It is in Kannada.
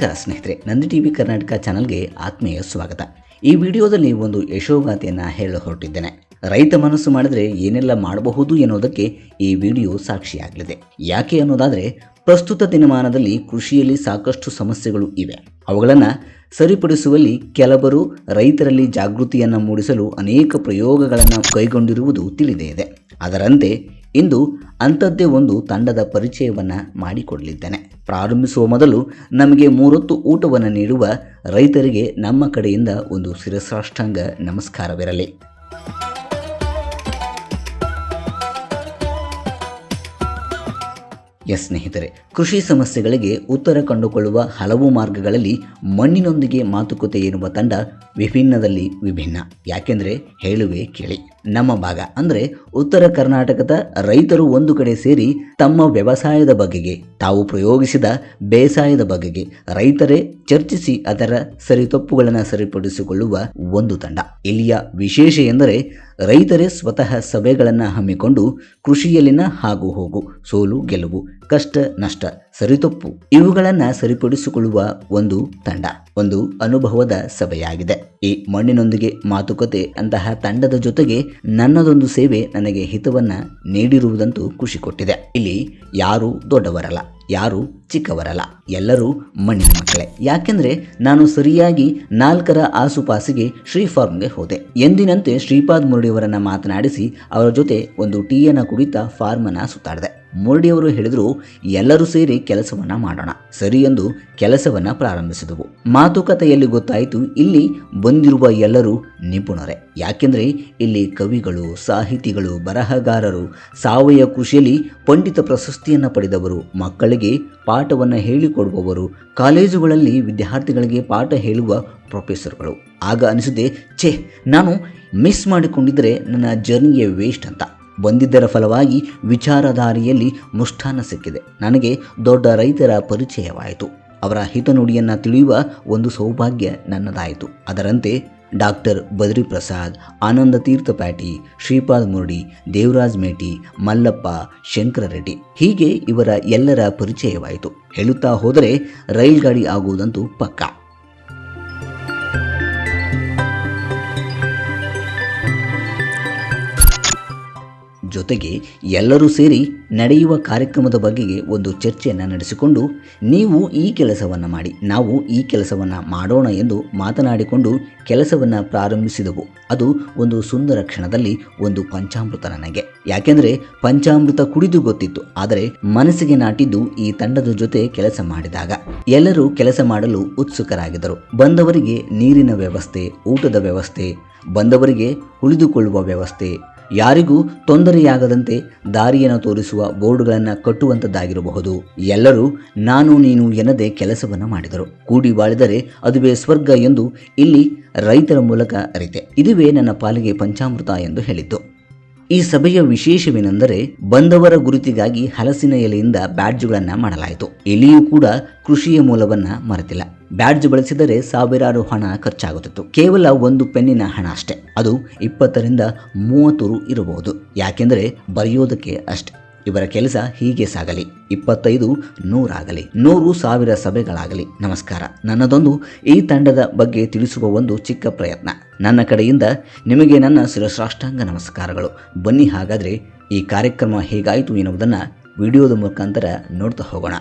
ನಮಸ್ಕಾರ ಸ್ನೇಹಿತರೆ, ನಂದಿ ಟಿವಿ ಕರ್ನಾಟಕ ಚಾನಲ್ಗೆ ಆತ್ಮೀಯ ಸ್ವಾಗತ. ಈ ವಿಡಿಯೋದಲ್ಲಿ ಒಂದು ಯಶೋಗಾಥೆಯನ್ನು ಹೇಳಲು ಹೊರಟಿದ್ದೇನೆ. ರೈತ ಮನಸ್ಸು ಮಾಡಿದರೆ ಏನೆಲ್ಲ ಮಾಡಬಹುದು ಎನ್ನುವುದಕ್ಕೆ ಈ ವಿಡಿಯೋ ಸಾಕ್ಷಿಯಾಗಲಿದೆ. ಯಾಕೆ ಅನ್ನೋದಾದರೆ, ಪ್ರಸ್ತುತ ದಿನಮಾನದಲ್ಲಿ ಕೃಷಿಯಲ್ಲಿ ಸಾಕಷ್ಟು ಸಮಸ್ಯೆಗಳು ಇವೆ. ಅವುಗಳನ್ನು ಸರಿಪಡಿಸುವಲ್ಲಿ ಕೆಲವರು ರೈತರಲ್ಲಿ ಜಾಗೃತಿಯನ್ನು ಮೂಡಿಸಲು ಅನೇಕ ಪ್ರಯೋಗಗಳನ್ನು ಕೈಗೊಂಡಿರುವುದು ತಿಳಿದೇ ಇದೆ. ಅದರಂತೆ ಇಂದು ಅಂಥದ್ದೇ ಒಂದು ತಂಡದ ಪರಿಚಯವನ್ನು ಮಾಡಿಕೊಡಲಿದ್ದೇನೆ. ಪ್ರಾರಂಭಿಸುವ ಮೊದಲು ನಮಗೆ 3 ಹೊತ್ತು ಊಟವನ್ನು ನೀಡುವ ರೈತರಿಗೆ ನಮ್ಮ ಕಡೆಯಿಂದ ಒಂದು ಶಿರಸಾಷ್ಟಾಂಗ ನಮಸ್ಕಾರವಿರಲಿ. ಸ್ನೇಹಿತರೆ, ಕೃಷಿ ಸಮಸ್ಯೆಗಳಿಗೆ ಉತ್ತರ ಕಂಡುಕೊಳ್ಳುವ ಹಲವು ಮಾರ್ಗಗಳಲ್ಲಿ ಮಣ್ಣಿನೊಂದಿಗೆ ಮಾತುಕತೆ ಎನ್ನುವ ತಂಡ ವಿಭಿನ್ನದಲ್ಲಿ ವಿಭಿನ್ನ. ಯಾಕೆಂದರೆ ಹೇಳುವೆ ಕೇಳಿ. ನಮ್ಮ ಭಾಗ ಅಂದರೆ ಉತ್ತರ ಕರ್ನಾಟಕದ ರೈತರು ಒಂದು ಕಡೆ ಸೇರಿ ತಮ್ಮ ವ್ಯವಸಾಯದ ಬಗೆಗೆ, ತಾವು ಪ್ರಯೋಗಿಸಿದ ಬೇಸಾಯದ ಬಗೆಗೆ ರೈತರೇ ಚರ್ಚಿಸಿ ಅದರ ಸರಿತಪ್ಪುಗಳನ್ನು ಸರಿಪಡಿಸಿಕೊಳ್ಳುವ ಒಂದು ತಂಡ. ಇಲ್ಲಿಯ ವಿಶೇಷ ಎಂದರೆ ರೈತರೇ ಸ್ವತಃ ಸಭೆಗಳನ್ನು ಹಮ್ಮಿಕೊಂಡು ಕೃಷಿಯಲ್ಲಿನ ಹಾಗು ಹೋಗು, ಸೋಲು ಗೆಲುವು, ಕಷ್ಟ ನಷ್ಟ, ಸರಿತಪ್ಪು ಇವುಗಳನ್ನು ಸರಿಪಡಿಸಿಕೊಳ್ಳುವ ಒಂದು ತಂಡ, ಒಂದು ಅನುಭವದ ಸಭೆಯಾಗಿದೆ. ಈ ಮಣ್ಣಿನೊಂದಿಗೆ ಮಾತುಕತೆ ಅಂತಹ ತಂಡದ ಜೊತೆಗೆ ನನ್ನದೊಂದು ಸೇವೆ ನನಗೆ ಹಿತವನ್ನ ನೀಡಿರುವುದಂತೂ ಖುಷಿ ಕೊಟ್ಟಿದೆ. ಇಲ್ಲಿ ಯಾರು ದೊಡ್ಡವರಲ್ಲ, ಯಾರು ಚಿಕ್ಕವರಲ್ಲ, ಎಲ್ಲರೂ ಮಣ್ಣಿನ ಮಕ್ಕಳೇ. ಯಾಕೆಂದ್ರೆ ನಾನು ಸರಿಯಾಗಿ 4ರ ಆಸುಪಾಸಿಗೆ ಶ್ರೀ ಫಾರ್ಮ್ಗೆ ಹೋದೆ. ಎಂದಿನಂತೆ ಶ್ರೀಪಾದ್ ಮುರಡಿಯವರನ್ನ ಮಾತನಾಡಿಸಿ ಅವರ ಜೊತೆ ಒಂದು ಟೀಯನ್ನು ಕುಡಿತಾ ಫಾರ್ಮನ್ನ ಸುತ್ತಾಡಿದೆ. ಮುರಡಿಯವರು ಹೇಳಿದ್ರು, ಎಲ್ಲರೂ ಸೇರಿ ಕೆಲಸವನ್ನ ಮಾಡೋಣ. ಸರಿ ಎಂದು ಕೆಲಸವನ್ನ ಪ್ರಾರಂಭಿಸಿದವು. ಮಾತುಕತೆಯಲ್ಲಿ ಗೊತ್ತಾಯಿತು, ಇಲ್ಲಿ ಬಂದಿರುವ ಎಲ್ಲರೂ ನಿಪುಣರೇ. ಯಾಕೆಂದ್ರೆ ಇಲ್ಲಿ ಕವಿಗಳು, ಸಾಹಿತಿಗಳು, ಬರಹಗಾರರು, ಸಾವಯವ ಕೃಷಿಯಲ್ಲಿ ಪಂಡಿತ ಪ್ರಶಸ್ತಿಯನ್ನು ಪಡೆದವರು, ಮಕ್ಕಳಿಗೆ ಪಾಠವನ್ನು ಹೇಳಿಕೊಡುವವರು, ಕಾಲೇಜುಗಳಲ್ಲಿ ವಿದ್ಯಾರ್ಥಿಗಳಿಗೆ ಪಾಠ ಹೇಳುವ ಪ್ರೊಫೆಸರ್ಗಳು. ಆಗ ಅನಿಸಿದೆ, ನಾನು ಮಿಸ್ ಮಾಡಿಕೊಂಡಿದ್ದರೆ ನನ್ನ ಜರ್ನಿಯೇ ವೇಸ್ಟ್ ಅಂತ. ಬಂದಿದ್ದರ ಫಲವಾಗಿ ವಿಚಾರಧಾರೆಯಲ್ಲಿ ಮುಷ್ಠಾನ ಸಿಕ್ಕಿದೆ. ನನಗೆ ದೊಡ್ಡ ರೈತರ ಪರಿಚಯವಾಯಿತು. ಅವರ ಹಿತನುಡಿಯನ್ನು ತಿಳಿಯುವ ಒಂದು ಸೌಭಾಗ್ಯ ನನ್ನದಾಯಿತು. ಅದರಂತೆ ಡಾಕ್ಟರ್ ಬದ್ರಿ ಪ್ರಸಾದ್, ಆನಂದ ತೀರ್ಥ ಪ್ಯಾಟಿ, ಶ್ರೀಪಾದ್ ಮುರಡಿ, ದೇವರಾಜ್ ಮೇಟಿ, ಮಲ್ಲಪ್ಪ, ಶಂಕರ ರೆಡ್ಡಿ, ಹೀಗೆ ಇವರ ಎಲ್ಲರ ಪರಿಚಯವಾಯಿತು. ಹೇಳುತ್ತಾ ಹೋದರೆ ರೈಲ್ ಗಾಡಿ ಆಗುವುದಂತೂ ಪಕ್ಕಾ. ಜೊತೆಗೆ ಎಲ್ಲರೂ ಸೇರಿ ನಡೆಯುವ ಕಾರ್ಯಕ್ರಮದ ಬಗೆಗೆ ಒಂದು ಚರ್ಚೆಯನ್ನು ನಡೆಸಿಕೊಂಡು, ನೀವು ಈ ಕೆಲಸವನ್ನು ಮಾಡಿ, ನಾವು ಈ ಕೆಲಸವನ್ನು ಮಾಡೋಣ ಎಂದು ಮಾತನಾಡಿಕೊಂಡು ಕೆಲಸವನ್ನು ಪ್ರಾರಂಭಿಸಿದವು. ಅದು ಒಂದು ಸುಂದರ ಕ್ಷಣದಲ್ಲಿ ಒಂದು ಪಂಚಾಮೃತ ನನಗೆ. ಯಾಕೆಂದರೆ ಪಂಚಾಮೃತ ಕುಡಿದು ಗೊತ್ತಿತ್ತು, ಆದರೆ ಮನಸ್ಸಿಗೆ ನಾಟಿದ್ದು ಈ ತಂಡದ ಜೊತೆ ಕೆಲಸ ಮಾಡಿದಾಗ. ಎಲ್ಲರೂ ಕೆಲಸ ಮಾಡಲು ಉತ್ಸುಕರಾಗಿದ್ದರು. ಬಂದವರಿಗೆ ನೀರಿನ ವ್ಯವಸ್ಥೆ, ಊಟದ ವ್ಯವಸ್ಥೆ, ಬಂದವರಿಗೆ ಉಳಿದುಕೊಳ್ಳುವ ವ್ಯವಸ್ಥೆ, ಯಾರಿಗೂ ತೊಂದರೆಯಾಗದಂತೆ ದಾರಿಯನ್ನು ತೋರಿಸುವ ಬೋರ್ಡ್ಗಳನ್ನು ಕಟ್ಟುವಂಥದ್ದಾಗಿರಬಹುದು. ಎಲ್ಲರೂ ನಾನು ನೀನು ಎನ್ನದೆ ಕೆಲಸವನ್ನು ಮಾಡಿದರು. ಕೂಡಿ ಬಾಳಿದರೆ ಅದುವೇ ಸ್ವರ್ಗ ಎಂದು ಇಲ್ಲಿ ರೈತರ ಮೂಲಕ ಅರಿತೆ. ಇದುವೇ ನನ್ನ ಪಾಲಿಗೆ ಪಂಚಾಮೃತ ಎಂದು ಹೇಳಿದ್ದು. ಈ ಸಭೆಯ ವಿಶೇಷವೇನೆಂದರೆ, ಬಂದವರ ಗುರುತಿಗಾಗಿ ಹಲಸಿನ ಎಲೆಯಿಂದ ಬ್ಯಾಡ್ಜ್ಗಳನ್ನು ಮಾಡಲಾಯಿತು. ಇಲ್ಲಿಯೂ ಕೂಡ ಕೃಷಿಯ ಮೂಲವನ್ನ ಮರೆತಿಲ್ಲ. ಬ್ಯಾಡ್ಜ್ ಬಳಸಿದರೆ ಸಾವಿರಾರು ಹಣ ಖರ್ಚಾಗುತ್ತಿತ್ತು. ಕೇವಲ ಒಂದು ಪೆನ್ನಿನ ಹಣ ಅಷ್ಟೇ. ಅದು 20ರಿಂದ 30 ರು ಇರಬಹುದು. ಯಾಕೆಂದರೆ ಬರೆಯೋದಕ್ಕೆ ಅಷ್ಟೇ. ಇವರ ಕೆಲಸ ಹೀಗೆ ಸಾಗಲಿ. 25 100 ಆಗಲಿ, 100 1000 ಸಭೆಗಳಾಗಲಿ. ನಮಸ್ಕಾರ. ನನ್ನದೊಂದು ಈ ತಂಡದ ಬಗ್ಗೆ ತಿಳಿಸುವ ಒಂದು ಚಿಕ್ಕ ಪ್ರಯತ್ನ. ನನ್ನ ಕಡೆಯಿಂದ ನಿಮಗೆ ನನ್ನ ಶಿರಸಾಷ್ಟಾಂಗ ನಮಸ್ಕಾರಗಳು. ಬನ್ನಿ, ಹಾಗಾದರೆ ಈ ಕಾರ್ಯಕ್ರಮ ಹೇಗಾಯಿತು ಎನ್ನುವುದನ್ನು ವಿಡಿಯೋದ ಮುಖಾಂತರ ನೋಡ್ತಾ ಹೋಗೋಣ.